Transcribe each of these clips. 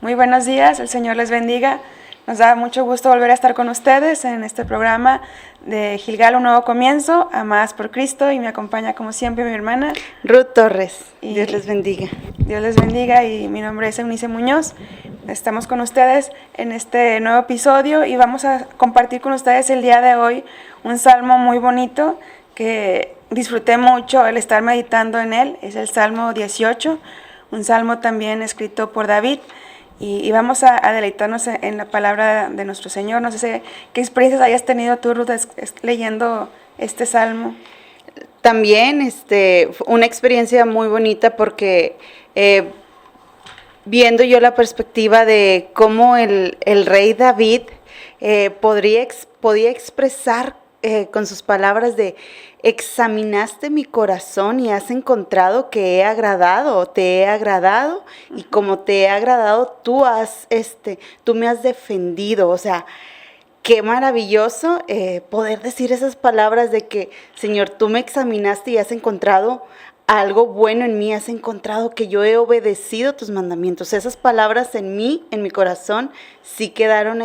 Muy buenos días, el Señor les bendiga. Nos da mucho gusto volver a estar con ustedes en este programa de Gilgal, un nuevo comienzo, Amadas por Cristo, y me acompaña como siempre mi hermana Ruth Torres. Y Dios les bendiga. Dios les bendiga, y mi nombre es Eunice Muñoz. Estamos con ustedes en este nuevo episodio y vamos a compartir con ustedes el día de hoy un salmo muy bonito que disfruté mucho el estar meditando en él. Es el Salmo 18, un salmo también escrito por David. Y vamos a deleitarnos en la palabra de nuestro Señor. No sé qué experiencias hayas tenido tú, Ruth, leyendo este salmo. También una experiencia muy bonita porque viendo yo la perspectiva de cómo el rey David podía expresar con sus palabras de: examinaste mi corazón y has encontrado que te he agradado, y como te he agradado, tú me has defendido. O sea, qué maravilloso poder decir esas palabras de que, Señor, tú me examinaste y has encontrado algo bueno en mí, has encontrado que yo he obedecido tus mandamientos. Esas palabras en mí, en mi corazón, sí quedaron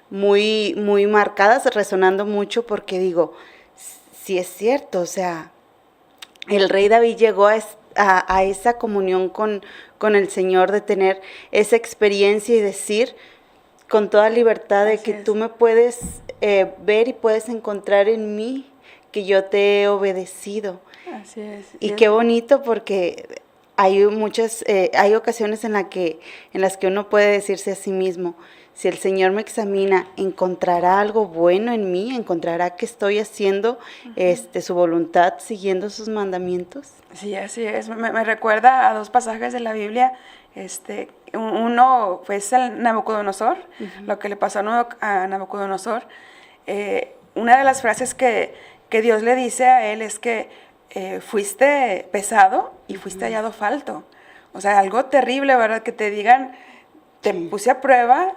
muy, muy marcadas, resonando mucho, porque digo, sí es cierto. O sea, el rey David llegó a esa comunión con el Señor, de tener esa experiencia y decir con toda libertad de que tú me puedes ver y puedes encontrar en mí que yo te he obedecido. Así es. Y qué bonito, porque hay hay ocasiones en las que uno puede decirse a sí mismo: si el Señor me examina, ¿encontrará algo bueno en mí? ¿Encontrará que estoy haciendo su voluntad, siguiendo sus mandamientos? Sí, así es. Me recuerda a dos pasajes de la Biblia. Uno fue el Nabucodonosor, lo que le pasó a Nabucodonosor. Una de las frases que Dios le dice a él es que fuiste pesado y fuiste hallado falto. O sea, algo terrible, ¿verdad? Que te digan, te puse a prueba,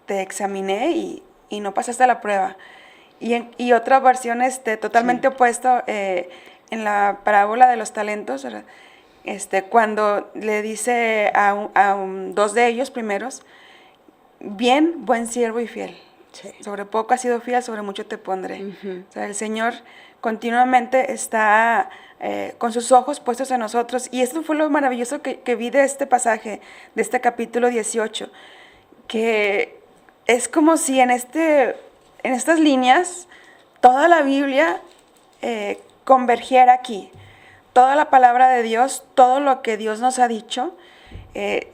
te examiné y no pasaste la prueba. Y otra versión totalmente opuesto, en la parábola de los talentos, ¿verdad? Cuando le dice a dos de ellos primeros: bien, buen siervo y fiel. Sí. Sobre poco has sido fiel, sobre mucho te pondré. O sea, el Señor continuamente está con sus ojos puestos en nosotros. Y esto fue lo maravilloso que vi de este pasaje, de este capítulo 18, que es como si en estas líneas toda la Biblia convergiera aquí. Toda la palabra de Dios, todo lo que Dios nos ha dicho,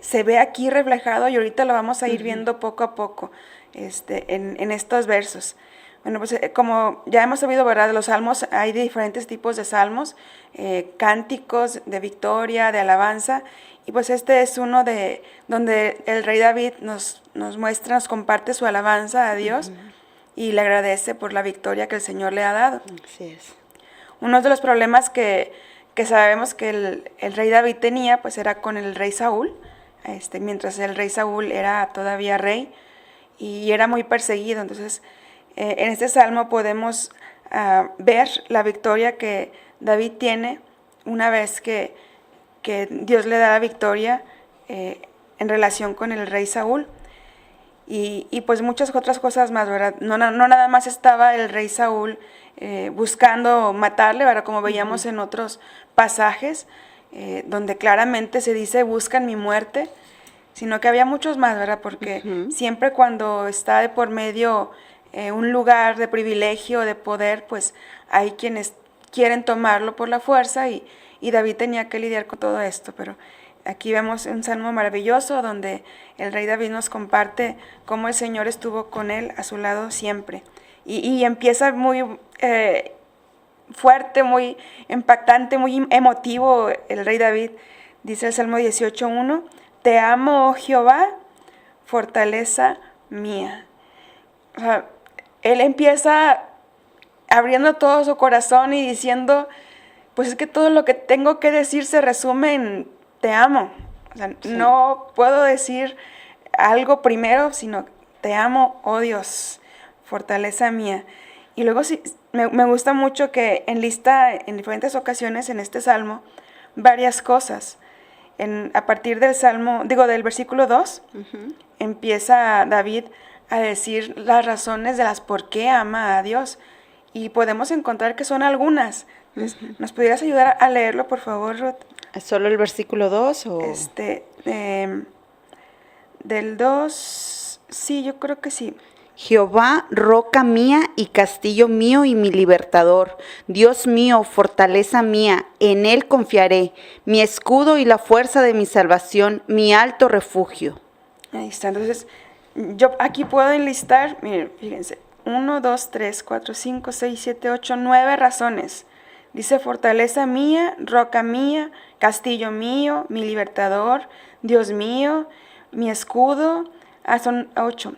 se ve aquí reflejado, y ahorita lo vamos a ir viendo poco a poco en estos versos. Bueno, pues como ya hemos sabido, ¿verdad? De los salmos, hay de diferentes tipos de salmos, cánticos de victoria, de alabanza, y pues este es uno donde el rey David nos muestra, nos comparte su alabanza a Dios y le agradece por la victoria que el Señor le ha dado. Así es. Uno de los problemas que sabemos que el rey David tenía, pues era con el rey Saúl, mientras el rey Saúl era todavía rey y era muy perseguido. Entonces, en este salmo podemos ver la victoria que David tiene una vez que Dios le da la victoria en relación con el rey Saúl. Y pues muchas otras cosas más, ¿verdad? No nada más estaba el rey Saúl buscando matarle, ¿verdad? Como veíamos en otros pasajes, donde claramente se dice: buscan mi muerte, sino que había muchos más, ¿verdad? Porque siempre cuando está de por medio un lugar de privilegio, de poder, pues hay quienes quieren tomarlo por la fuerza, y David tenía que lidiar con todo esto. Pero aquí vemos un salmo maravilloso donde el rey David nos comparte cómo el Señor estuvo con él, a su lado siempre. Y empieza muy fuerte, muy impactante, muy emotivo el rey David. Dice el Salmo 18:1: te amo, oh Jehová, fortaleza mía. O sea, él empieza abriendo todo su corazón y diciendo: pues es que todo lo que tengo que decir se resume en te amo. O sea, no puedo decir algo primero, sino te amo, oh Dios, fortaleza mía. Y luego sí, me gusta mucho que enlista en diferentes ocasiones en este salmo varias cosas. a partir del versículo 2, empieza David a decir las razones de las por qué ama a Dios. Y podemos encontrar que son algunas. ¿Nos pudieras ayudar a leerlo, por favor, Ruth? ¿Es solo el versículo 2 o...? Del 2, sí, yo creo que sí. Jehová, roca mía y castillo mío y mi libertador, Dios mío, fortaleza mía, en Él confiaré, mi escudo y la fuerza de mi salvación, mi alto refugio. Ahí está, entonces yo aquí puedo enlistar, miren, fíjense, 1, 2, 3, 4, 5, 6, 7, 8, 9 razones. Dice fortaleza mía, roca mía, castillo mío, mi libertador, Dios mío, mi escudo, son 8.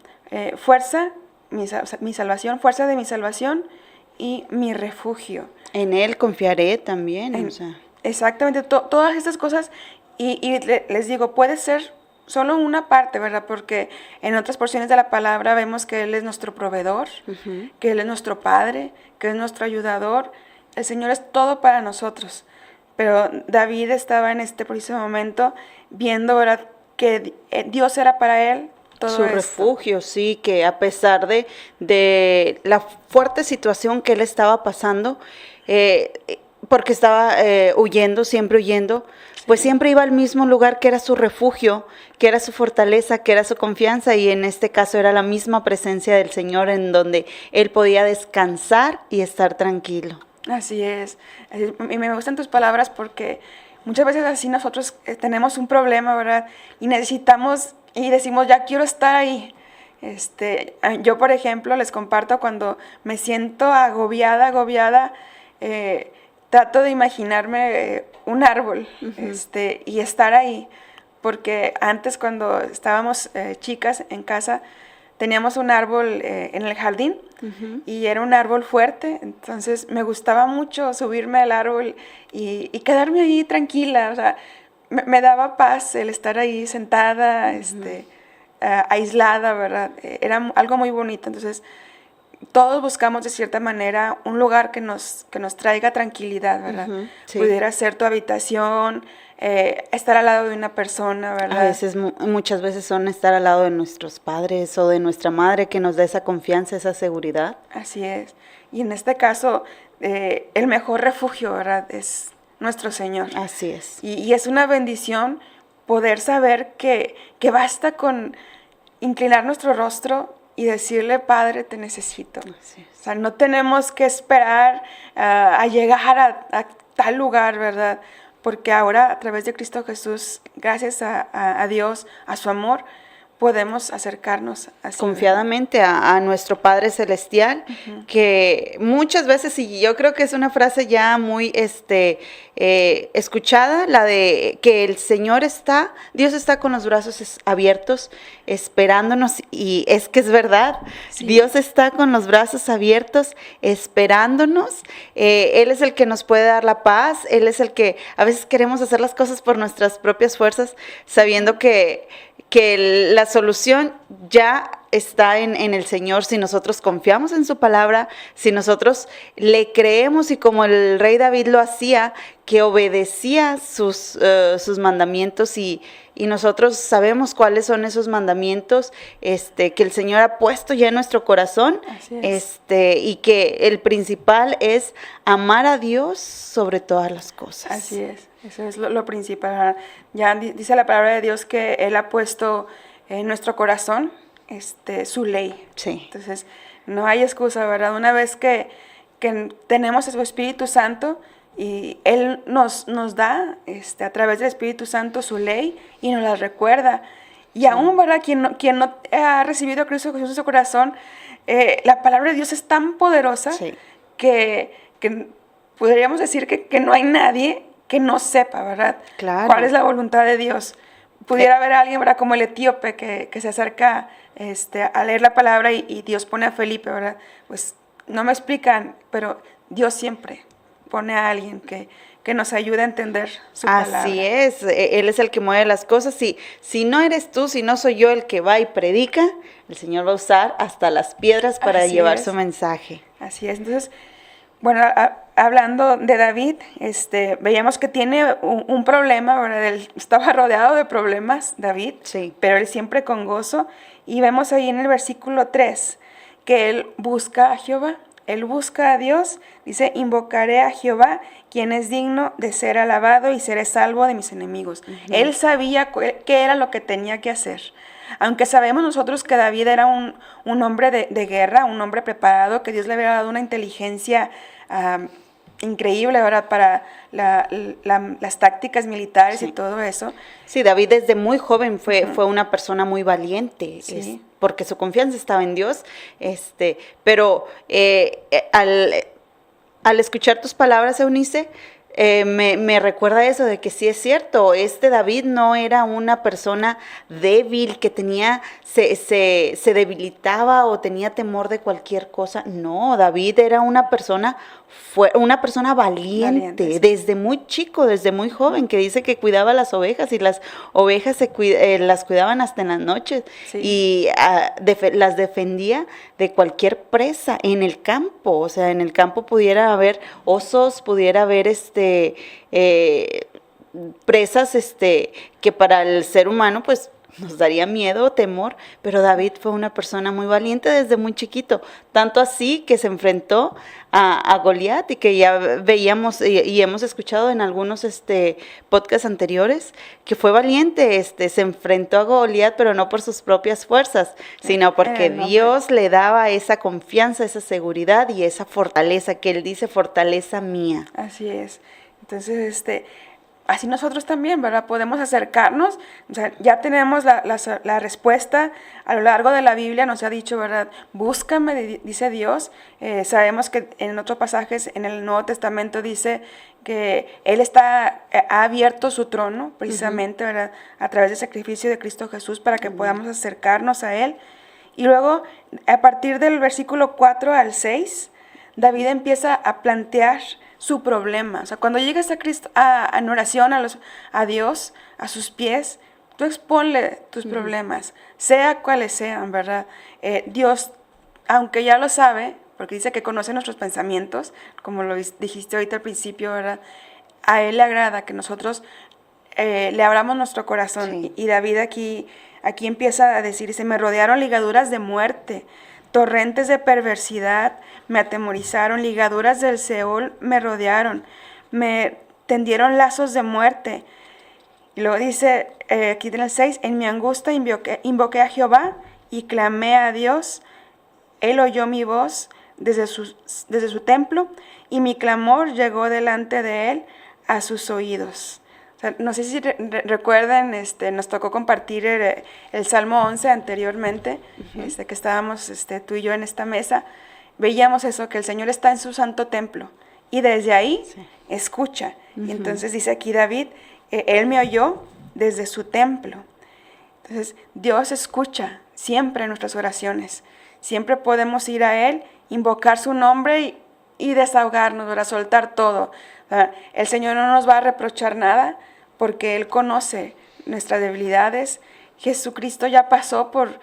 Fuerza, mi salvación, fuerza de mi salvación y mi refugio. En Él confiaré también. Exactamente, todas estas cosas, y les digo, puede ser solo una parte, ¿verdad? Porque en otras porciones de la palabra vemos que Él es nuestro proveedor, que Él es nuestro Padre, que es nuestro ayudador. El Señor es todo para nosotros. Pero David estaba en este preciso momento viendo, ¿verdad?, que Dios era para él todo su esto. Refugio, sí, que a pesar de la fuerte situación que él estaba pasando, porque estaba siempre huyendo, sí, pues siempre iba al mismo lugar que era su refugio, que era su fortaleza, que era su confianza, y en este caso era la misma presencia del Señor en donde él podía descansar y estar tranquilo. Así es. Y me gustan tus palabras porque muchas veces así nosotros tenemos un problema, ¿verdad? Y necesitamos, y decimos, ya quiero estar ahí. Yo, por ejemplo, les comparto cuando me siento agobiada, trato de imaginarme un árbol, y estar ahí. Porque antes, cuando estábamos chicas en casa, teníamos un árbol en el jardín, y era un árbol fuerte, entonces me gustaba mucho subirme al árbol y quedarme ahí tranquila, o sea, me daba paz el estar ahí sentada, aislada, ¿verdad? Era algo muy bonito. Entonces todos buscamos de cierta manera un lugar que nos traiga tranquilidad, ¿verdad? Sí. Pudiera ser tu habitación, estar al lado de una persona, ¿verdad? Muchas veces son estar al lado de nuestros padres o de nuestra madre que nos da esa confianza, esa seguridad. Así es. Y en este caso, el mejor refugio, ¿verdad?, es nuestro Señor. Así es. Y es una bendición poder saber que basta con inclinar nuestro rostro y decirle, Padre, te necesito. Así es. O sea, no tenemos que esperar a llegar a tal lugar, ¿verdad? Porque ahora, a través de Cristo Jesús, gracias a Dios, a su amor, podemos acercarnos así, confiadamente a nuestro Padre Celestial, que muchas veces, y yo creo que es una frase ya muy escuchada, la de que Dios está con los brazos abiertos, esperándonos, y es que es verdad, sí. Dios está con los brazos abiertos, esperándonos, Él es el que nos puede dar la paz, Él es el que a veces queremos hacer las cosas por nuestras propias fuerzas, sabiendo que la solución ya está en el Señor, si nosotros confiamos en su palabra, si nosotros le creemos, y como el rey David lo hacía, que obedecía sus mandamientos, y nosotros sabemos cuáles son esos mandamientos que el Señor ha puesto ya en nuestro corazón, y que el principal es amar a Dios sobre todas las cosas. Así es. Eso es lo principal. Ya dice la palabra de Dios que Él ha puesto en nuestro corazón su ley. Sí. Entonces, no hay excusa, ¿verdad? Una vez que tenemos a su Espíritu Santo, y Él nos da a través del Espíritu Santo su ley y nos la recuerda. Y aún, ¿verdad?, quien no ha recibido a Cristo Jesús en su corazón, la palabra de Dios es tan poderosa, sí, que podríamos decir que no hay nadie que no sepa, ¿verdad?, claro, cuál es la voluntad de Dios. Pudiera haber alguien, ¿verdad?, como el etíope que se acerca a leer la palabra y Dios pone a Felipe, ¿verdad? Pues no me explican, pero Dios siempre pone a alguien que nos ayude a entender su palabra. Así es, Él es el que mueve las cosas, y si no eres tú, si no soy yo el que va y predica, el Señor va a usar hasta las piedras para llevar su mensaje. Así es. Entonces, bueno, hablando de David, veíamos que tiene un problema, ¿verdad? Él estaba rodeado de problemas, David, Sí. pero él siempre con gozo. Y vemos ahí en el versículo 3 que él busca a Jehová, él busca a Dios, dice, invocaré a Jehová, quien es digno de ser alabado y seré salvo de mis enemigos. Él sabía qué era lo que tenía que hacer. Aunque sabemos nosotros que David era un hombre de guerra, un hombre preparado, que Dios le había dado una inteligencia increíble, ¿verdad? Para las tácticas militares, sí, y todo eso. Sí, David desde muy joven fue una persona muy valiente, sí, porque su confianza estaba en Dios, pero al escuchar tus palabras, Eunice, me recuerda eso de que sí es cierto, David no era una persona débil que se debilitaba o tenía temor de cualquier cosa. No, David era fue una persona valiente, sí, desde muy chico, desde muy joven, que dice que cuidaba las ovejas y las ovejas las cuidaban hasta en las noches, sí, y las defendía de cualquier presa en el campo. O sea, en el campo pudiera haber osos, pudiera haber presas que para el ser humano pues nos daría miedo, temor, pero David fue una persona muy valiente desde muy chiquito, tanto así que se enfrentó a Goliat, y que ya veíamos y hemos escuchado en algunos podcasts anteriores que fue valiente, se enfrentó a Goliat, pero no por sus propias fuerzas, sino porque Dios le daba esa confianza, esa seguridad y esa fortaleza, que él dice, fortaleza mía. Así es. Entonces, así nosotros también, ¿verdad? Podemos acercarnos, o sea, ya tenemos la respuesta a lo largo de la Biblia, nos ha dicho, ¿verdad? Búscame, dice Dios. Sabemos que en otros pasajes en el Nuevo Testamento dice que Él ha abierto su trono, precisamente, ¿verdad? A través del sacrificio de Cristo Jesús, para que podamos acercarnos a Él. Y luego, a partir del versículo 4 al 6, David empieza a plantear su problema. O sea, cuando llegas a Cristo, en oración a Dios, a sus pies, tú exponle tus problemas, sea cuales sean, ¿verdad? Dios, aunque ya lo sabe, porque dice que conoce nuestros pensamientos, como lo dijiste ahorita al principio, ¿verdad? A Él le agrada que nosotros le abramos nuestro corazón. Sí. Y David aquí empieza a decir, dice, me rodearon ligaduras de muerte, torrentes de perversidad me atemorizaron, ligaduras del Seol me rodearon, me tendieron lazos de muerte. Y luego dice, aquí en el 6, en mi angustia invoqué a Jehová y clamé a Dios. Él oyó mi voz desde su templo, y mi clamor llegó delante de él a sus oídos. O sea, no sé si recuerden, nos tocó compartir el Salmo 11 anteriormente, que estábamos tú y yo en esta mesa. Veíamos eso, que el Señor está en su santo templo, y desde ahí escucha. Y entonces dice aquí David, Él me oyó desde su templo. Entonces Dios escucha siempre nuestras oraciones. Siempre podemos ir a Él, invocar su nombre y desahogarnos, ¿verdad? Soltar todo. El Señor no nos va a reprochar nada, porque Él conoce nuestras debilidades. Jesucristo ya pasó por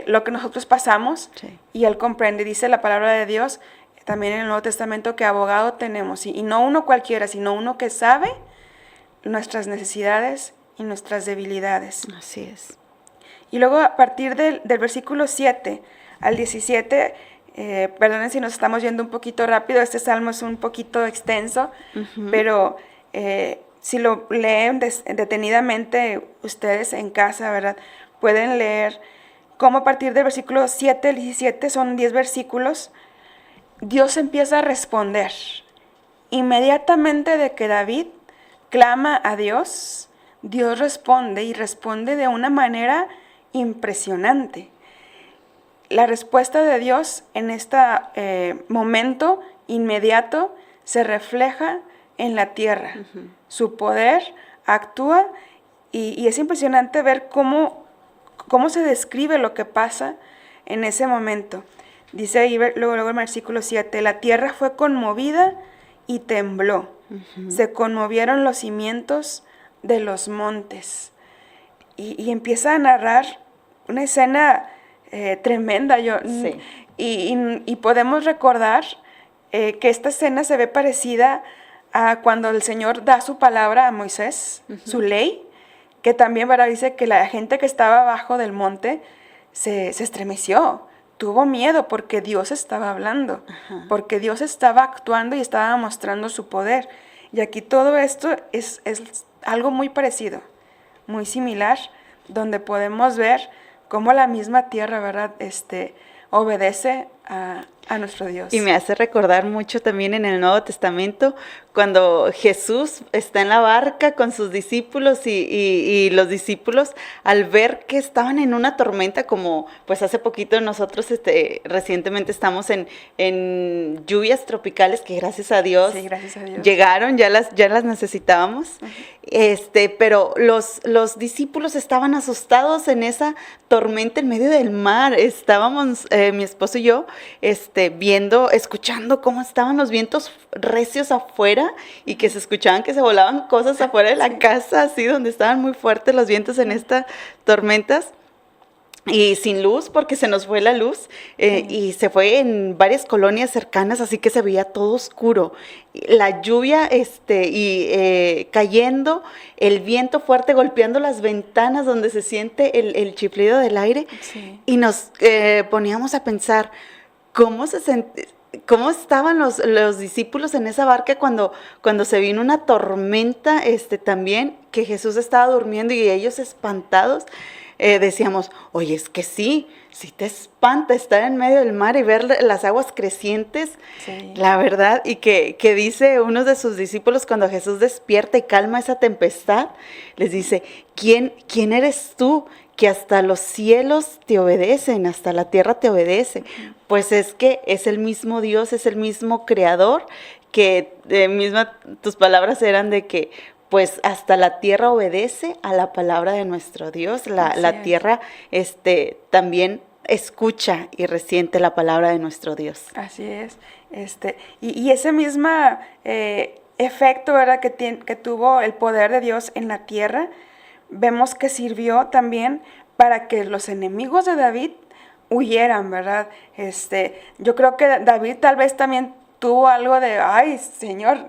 lo que nosotros pasamos, sí, y Él comprende. Dice la palabra de Dios también en el Nuevo Testamento que abogado tenemos, y no uno cualquiera, sino uno que sabe nuestras necesidades y nuestras debilidades. Así es. Y luego a partir del versículo 7 al 17, perdonen si nos estamos yendo un poquito rápido, este salmo es un poquito extenso, pero si lo leen detenidamente ustedes en casa, ¿verdad? Pueden leer cómo a partir del versículo 7 al 17, son 10 versículos, Dios empieza a responder. Inmediatamente de que David clama a Dios, Dios responde, y responde de una manera impresionante. La respuesta de Dios en este momento inmediato se refleja en la tierra. Su poder actúa, y es impresionante ver cómo se describe lo que pasa en ese momento. Dice ahí luego el versículo 7, la tierra fue conmovida y tembló. Se conmovieron los cimientos de los montes. Y empieza a narrar una escena tremenda. Sí. Y podemos recordar que esta escena se ve parecida a cuando el Señor da su palabra a Moisés, su ley, que también, ¿verdad? Dice que la gente que estaba abajo del monte se estremeció, tuvo miedo porque Dios estaba hablando, porque Dios estaba actuando y estaba mostrando su poder. Y aquí todo esto es algo muy parecido, muy similar, donde podemos ver cómo la misma tierra, ¿verdad? Obedece a nuestro Dios. Y me hace recordar mucho también en el Nuevo Testamento, cuando Jesús está en la barca con sus discípulos y los discípulos, al ver que estaban en una tormenta, como pues hace poquito nosotros recientemente estamos en lluvias tropicales que gracias a Dios, sí, gracias a Dios. Llegaron, ya las necesitábamos, pero los discípulos estaban asustados en esa tormenta en medio del mar. Estábamos, mi esposo y yo, escuchando cómo estaban los vientos recios afuera y que se escuchaban que se volaban cosas afuera de la casa, así donde estaban muy fuertes los vientos en estas tormentas. Y sin luz, porque se nos fue la luz, y se fue en varias colonias cercanas, así que se veía todo oscuro. La lluvia cayendo, el viento fuerte golpeando las ventanas donde se siente el chiflido del aire, sí. Y nos poníamos a pensar cómo estaban los discípulos en esa barca cuando se vino una tormenta también, que Jesús estaba durmiendo y ellos espantados. Decíamos, oye, es que sí te espanta estar en medio del mar y ver las aguas crecientes, sí. La verdad, y que dice uno de sus discípulos cuando Jesús despierta y calma esa tempestad, les dice, ¿quién eres tú que hasta los cielos te obedecen, hasta la tierra te obedece? Pues es que es el mismo Dios, es el mismo Creador, que tus palabras eran de que pues hasta la tierra obedece a la palabra de nuestro Dios. La tierra también escucha y resiente la palabra de nuestro Dios. Así es. Y ese mismo efecto, ¿verdad?, que tuvo el poder de Dios en la tierra, vemos que sirvió también para que los enemigos de David huyeran, ¿verdad? Yo creo que David tal vez también tuvo algo de, ay, Señor,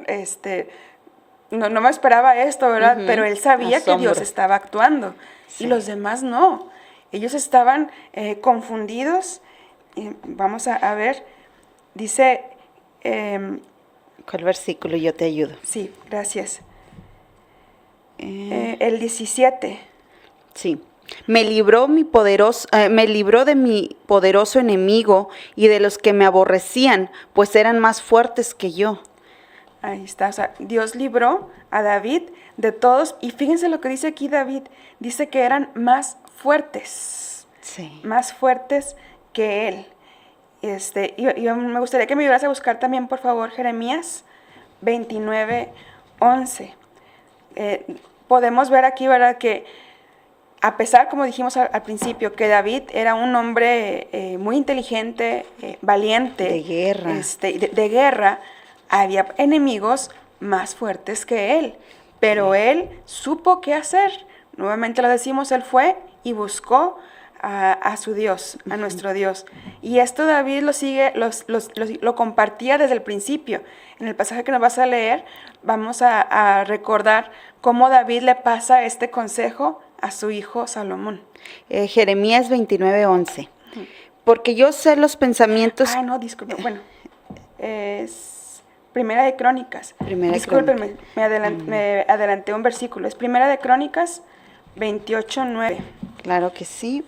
no me esperaba esto, ¿verdad? Pero él sabía que Dios estaba actuando, sí. Y los demás no. Ellos estaban confundidos. Vamos a ver, dice... ¿Cuál versículo? Yo te ayudo. Sí, gracias. El 17. Sí. Me libró de mi poderoso enemigo y de los que me aborrecían, pues eran más fuertes que yo. Ahí está, o sea, Dios libró a David de todos, y fíjense lo que dice aquí David, dice que eran más fuertes, sí. Más fuertes que él. Yo me gustaría que me ayudas a buscar también, por favor, Jeremías 29:11. Podemos ver aquí, ¿verdad?, que a pesar, como dijimos al principio, que David era un hombre muy inteligente, valiente, de guerra, de guerra, había enemigos más fuertes que él, pero él supo qué hacer. Nuevamente lo decimos, él fue y buscó a su Dios, a nuestro Dios. Y esto David lo compartía desde el principio. En el pasaje que nos vas a leer, vamos a recordar cómo David le pasa este consejo a su hijo Salomón. Jeremías 29:11. Porque yo sé los pensamientos... Disculpe, bueno, es... Primera de Crónicas. Discúlpenme, me adelanté un versículo. Es Primera de Crónicas 28:9. Claro que sí.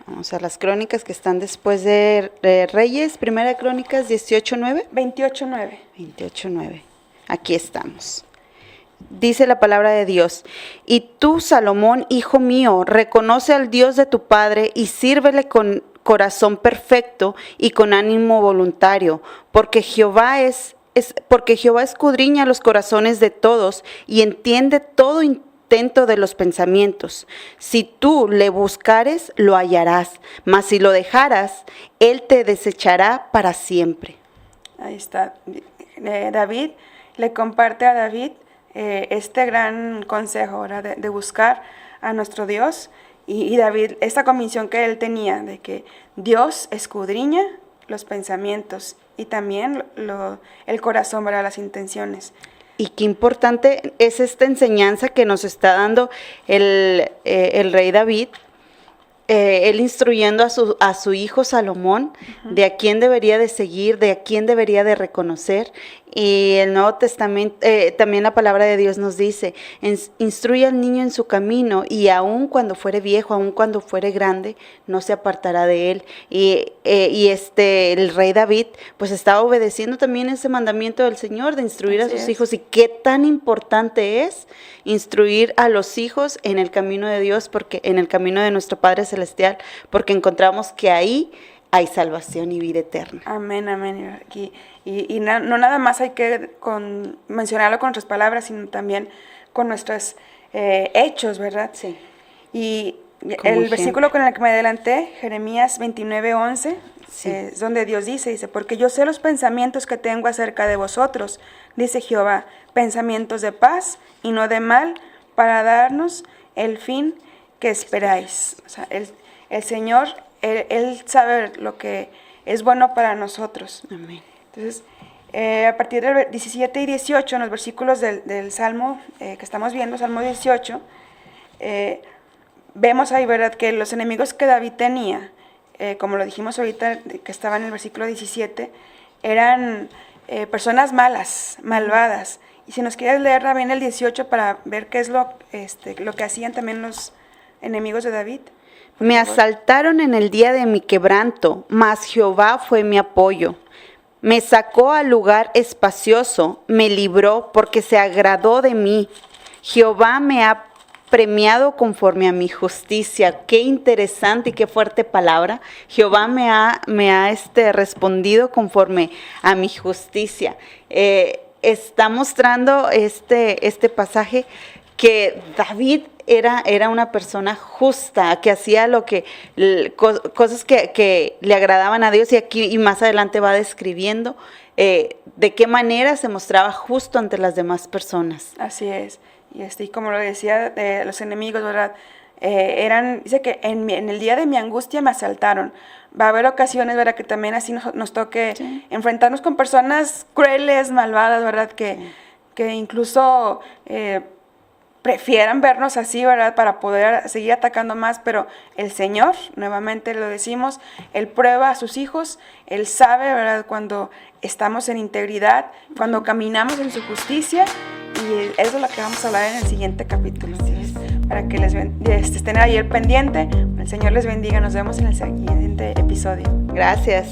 Vamos a las crónicas que están después de Reyes. Primera de Crónicas 18:9. 28:9. 28:9. Aquí estamos. Dice la palabra de Dios: y tú, Salomón, hijo mío, reconoce al Dios de tu padre y sírvele con corazón perfecto y con ánimo voluntario, porque Jehová escudriña los corazones de todos y entiende todo intento de los pensamientos. Si tú le buscares, lo hallarás, mas si lo dejaras, él te desechará para siempre. Ahí está. David le comparte a David este gran consejo, ¿verdad?, de buscar a nuestro Dios. Y David, esta convicción que él tenía de que Dios escudriña los pensamientos y también el corazón, ¿verdad? Las intenciones. Y qué importante es esta enseñanza que nos está dando el rey David, él instruyendo a su hijo Salomón, de a quién debería de seguir, de a quién debería de reconocer. Y el Nuevo Testamento, también la palabra de Dios nos dice, instruye al niño en su camino, y aun cuando fuere viejo, aun cuando fuere grande, no se apartará de él. Y el rey David, pues estaba obedeciendo también ese mandamiento del Señor de instruir a sus hijos. Y qué tan importante es instruir a los hijos en el camino de Dios, porque en el camino de nuestro Padre Celestial, porque encontramos que ahí hay salvación y vida eterna. Amén, amén. Y no nada más hay que mencionarlo con nuestras palabras, sino también con nuestros hechos, ¿verdad? Sí. Y el versículo con el que me adelanté, Jeremías 29:11, sí. Es donde Dios dice, porque yo sé los pensamientos que tengo acerca de vosotros, dice Jehová, pensamientos de paz y no de mal, para darnos el fin que esperáis. O sea, el Señor, Él sabe lo que es bueno para nosotros. Amén. Entonces, a partir del 17 y 18, en los versículos del Salmo que estamos viendo, Salmo 18, vemos ahí, ¿verdad?, que los enemigos que David tenía, como lo dijimos ahorita, que estaba en el versículo 17, eran personas malas, malvadas. Y si nos quieres leer también el 18 para ver qué es lo que hacían también los enemigos de David. Me asaltaron en el día de mi quebranto, mas Jehová fue mi apoyo. Me sacó al lugar espacioso, me libró porque se agradó de mí. Jehová me ha premiado conforme a mi justicia. Qué interesante y qué fuerte palabra. Jehová me ha respondido conforme a mi justicia. Está mostrando este pasaje que David era una persona justa, que hacía cosas que le agradaban a Dios, y aquí y más adelante va describiendo de qué manera se mostraba justo ante las demás personas. Así es. Y como lo decía, los enemigos, ¿verdad? Dice que en el día de mi angustia me asaltaron. Va a haber ocasiones, ¿verdad?, que también así nos toque enfrentarnos con personas crueles, malvadas, ¿verdad?, que incluso prefieran vernos así, ¿verdad?, para poder seguir atacando más, pero el Señor, nuevamente lo decimos, Él prueba a sus hijos, Él sabe, ¿verdad?, cuando estamos en integridad, cuando caminamos en su justicia, y eso es lo que vamos a hablar en el siguiente capítulo, ¿sí? Para que estén ahí al pendiente. El Señor les bendiga, nos vemos en el siguiente episodio. Gracias.